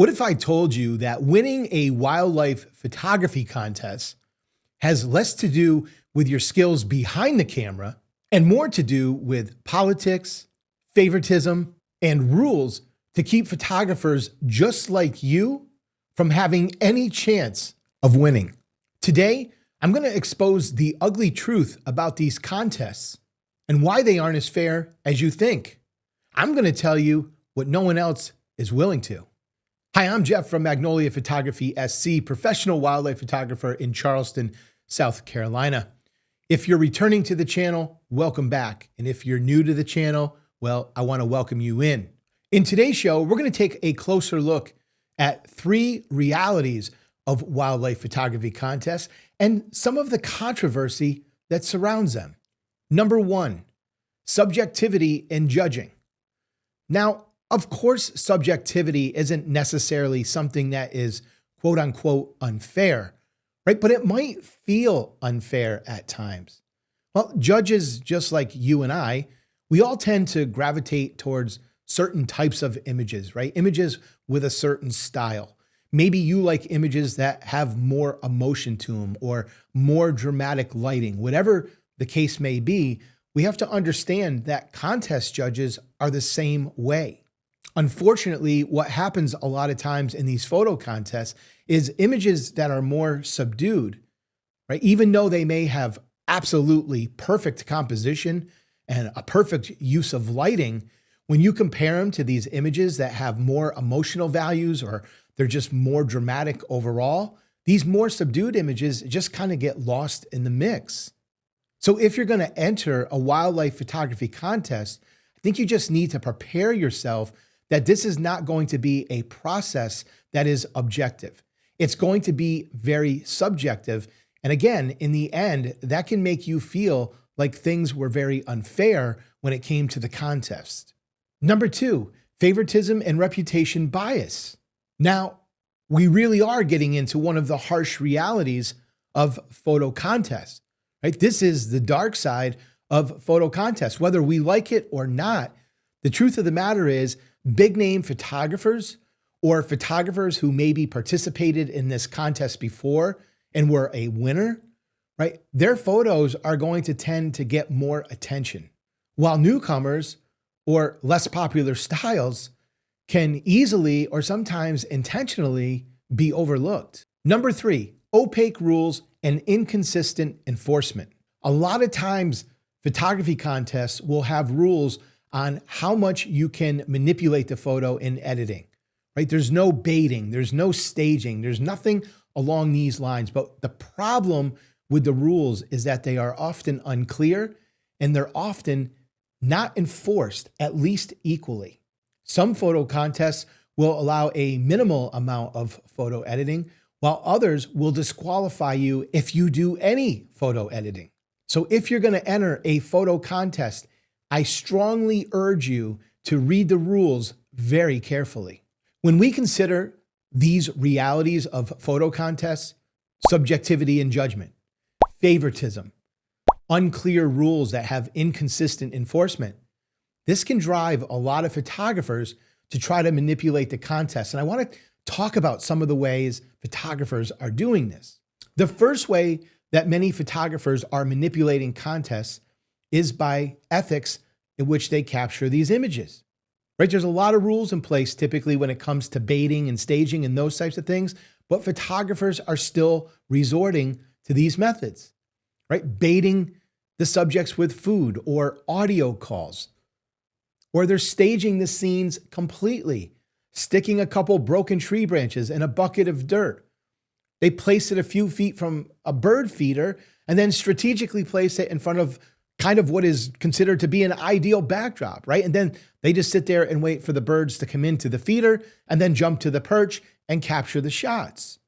What if I told you that winning a wildlife photography contest has less to do with your skills behind the camera and more to do with politics, favoritism, and rules to keep photographers just like you from having any chance of winning? Today, I'm going to expose the ugly truth about these contests and why they aren't as fair as you think. I'm going to tell you what no one else is willing to. Hi, I'm Jeff from Magnolia Photography SC, professional wildlife photographer in Charleston, South Carolina. If you're returning to the channel, welcome back. And if you're new to the channel, well, I want to welcome you in. In today's show, we're going to take a closer look at 3 realities of wildlife photography contests and some of the controversy that surrounds them. Number 1, subjectivity in judging. Now, of course, subjectivity isn't necessarily something that is quote unquote unfair, right? But it might feel unfair at times. Well, judges, just like you and I, we all tend to gravitate towards certain types of images, right? Images with a certain style. Maybe you like images that have more emotion to them or more dramatic lighting. Whatever the case may be, we have to understand that contest judges are the same way. Unfortunately, what happens a lot of times in these photo contests is images that are more subdued, right? Even though they may have absolutely perfect composition and a perfect use of lighting, when you compare them to these images that have more emotional values or they're just more dramatic overall, these more subdued images just kind of get lost in the mix. So if you're going to enter a wildlife photography contest, I think you just need to prepare yourself that this is not going to be a process that is objective. It's going to be very subjective. And again, in the end, that can make you feel like things were very unfair when it came to the contest. Number 2, favoritism and reputation bias. Now, we really are getting into one of the harsh realities of photo contests, right? This is the dark side of photo contests, whether we like it or not. The truth of the matter is, big name photographers or photographers who maybe participated in this contest before and were a winner, right? Their photos are going to tend to get more attention, while newcomers or less popular styles can easily or sometimes intentionally be overlooked. Number 3, opaque rules and inconsistent enforcement. A lot of times, photography contests will have rules on how much you can manipulate the photo in editing, right? There's no baiting, there's no staging, there's nothing along these lines. But the problem with the rules is that they are often unclear and they're often not enforced, at least equally. Some photo contests will allow a minimal amount of photo editing, while others will disqualify you if you do any photo editing. So if you're going to enter a photo contest, I strongly urge you to read the rules very carefully. When we consider these realities of photo contests, subjectivity and judgment, favoritism, unclear rules that have inconsistent enforcement, this can drive a lot of photographers to try to manipulate the contest. And I want to talk about some of the ways photographers are doing this. The first way that many photographers are manipulating contests is by ethics in which they capture these images, right? There's a lot of rules in place typically when it comes to baiting and staging and those types of things, but photographers are still resorting to these methods, right? Baiting the subjects with food or audio calls, or they're staging the scenes completely, sticking a couple broken tree branches in a bucket of dirt. They place it a few feet from a bird feeder and then strategically place it in front of kind of what is considered to be an ideal backdrop, right? And then they just sit there and wait for the birds to come into the feeder and then jump to the perch and capture the shots.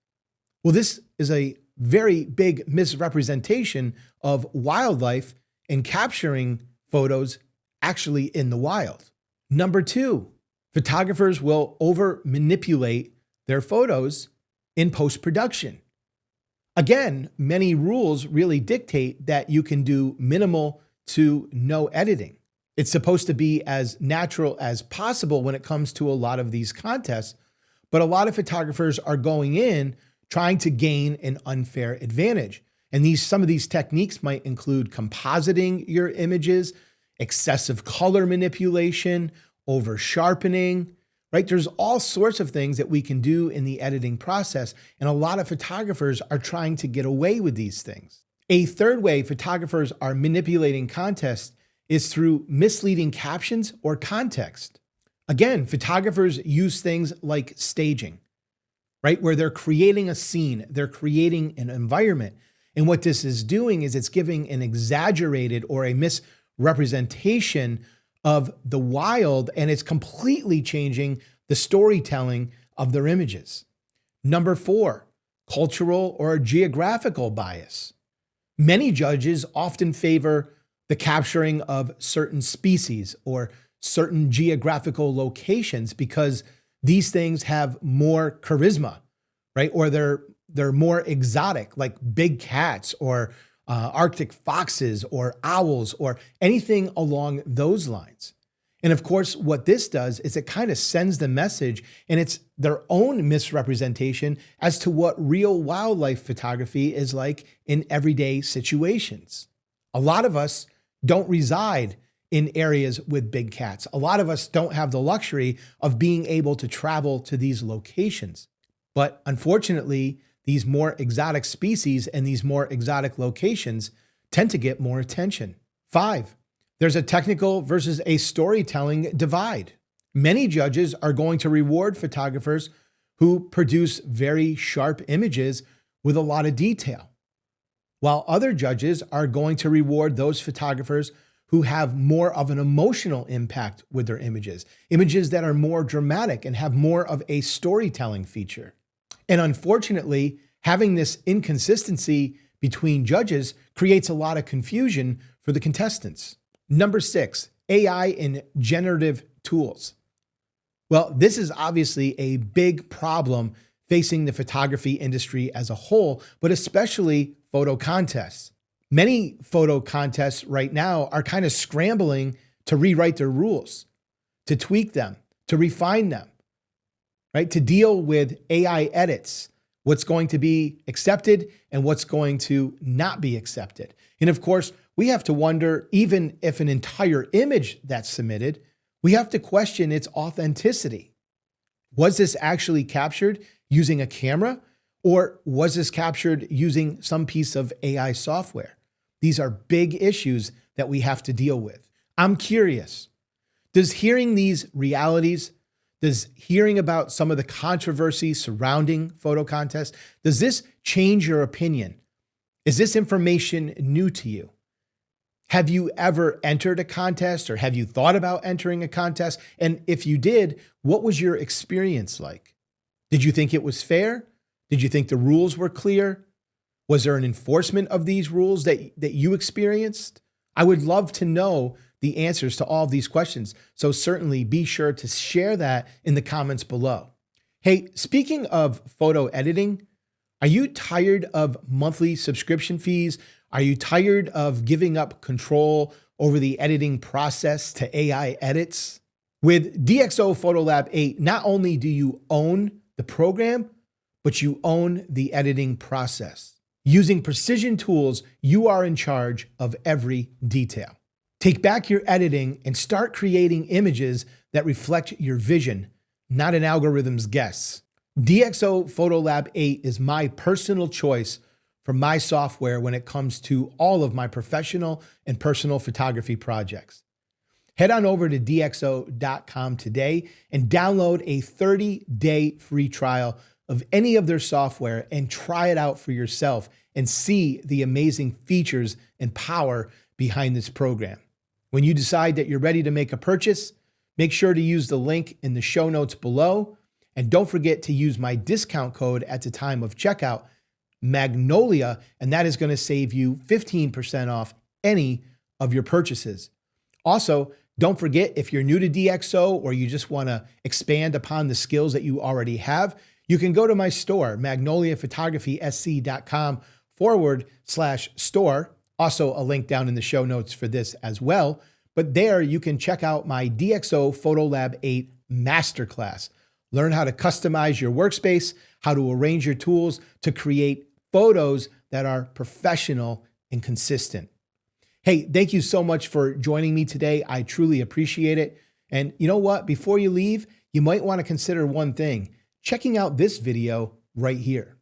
Well, this is a very big misrepresentation of wildlife and capturing photos actually in the wild. Number 2, photographers will over manipulate their photos in post-production. Again, many rules really dictate that you can do minimal to no editing. It's supposed to be as natural as possible when it comes to a lot of these contests, But a lot of photographers are going in trying to gain an unfair advantage. And some of these techniques might include compositing your images, excessive color manipulation, over sharpening, right? There's all sorts of things that we can do in the editing process. And a lot of photographers are trying to get away with these things. A third way photographers are manipulating context is through misleading captions or context. Again, photographers use things like staging, right? Where they're creating a scene, they're creating an environment. And what this is doing is it's giving an exaggerated or a misrepresentation of the wild, and it's completely changing the storytelling of their images. Number 4, cultural or geographical bias. Many judges often favor the capturing of certain species or certain geographical locations because these things have more charisma, right? Or they're more exotic, like big cats or Arctic foxes or owls or anything along those lines. And of course, what this does is it kind of sends the message, and it's their own misrepresentation as to what real wildlife photography is like in everyday situations. A lot of us don't reside in areas with big cats. A lot of us don't have the luxury of being able to travel to these locations. But unfortunately, these more exotic species and these more exotic locations tend to get more attention. 5, there's a technical versus a storytelling divide. Many judges are going to reward photographers who produce very sharp images with a lot of detail, while other judges are going to reward those photographers who have more of an emotional impact with their images that are more dramatic and have more of a storytelling feature. And unfortunately, having this inconsistency between judges creates a lot of confusion for the contestants. Number 6, AI and generative tools. Well, this is obviously a big problem facing the photography industry as a whole, but especially photo contests. Many photo contests right now are kind of scrambling to rewrite their rules, to tweak them, to refine them, right? To deal with AI edits, what's going to be accepted and what's going to not be accepted. And of course, we have to wonder, even if an entire image that's submitted, we have to question its authenticity. Was this actually captured using a camera, or was this captured using some piece of AI software? These are big issues that we have to deal with. I'm curious, does hearing these realities, does hearing about some of the controversy surrounding photo contests, does this change your opinion? Is this information new to you? Have you ever entered a contest, or have you thought about entering a contest? And if you did, what was your experience like? Did you think it was fair? Did you think the rules were clear? Was there an enforcement of these rules that you experienced? I would love to know the answers to all of these questions. So certainly be sure to share that in the comments below. Hey, speaking of photo editing, are you tired of monthly subscription fees? Are you tired of giving up control over the editing process to AI edits? With DxO Photolab 8, not only do you own the program, but you own the editing process. Using precision tools, you are in charge of every detail. Take back your editing and start creating images that reflect your vision, not an algorithm's guess. DxO Photolab 8 is my personal choice for my software when it comes to all of my professional and personal photography projects. Head on over to dxo.com today and download a 30-day free trial of any of their software and try it out for yourself and see the amazing features and power behind this program. When you decide that you're ready to make a purchase, make sure to use the link in the show notes below. And don't forget to use my discount code at the time of checkout, Magnolia, and that is going to save you 15% off any of your purchases. Also, don't forget, if you're new to DxO or you just want to expand upon the skills that you already have, you can go to my store, magnoliaphotographysc.com/store. Also a link down in the show notes for this as well. But there you can check out my DxO Photolab 8 Masterclass. Learn how to customize your workspace, how to arrange your tools to create photos that are professional and consistent. Hey, thank you so much for joining me today. I truly appreciate it. And you know what? Before you leave, you might want to consider one thing, checking out this video right here.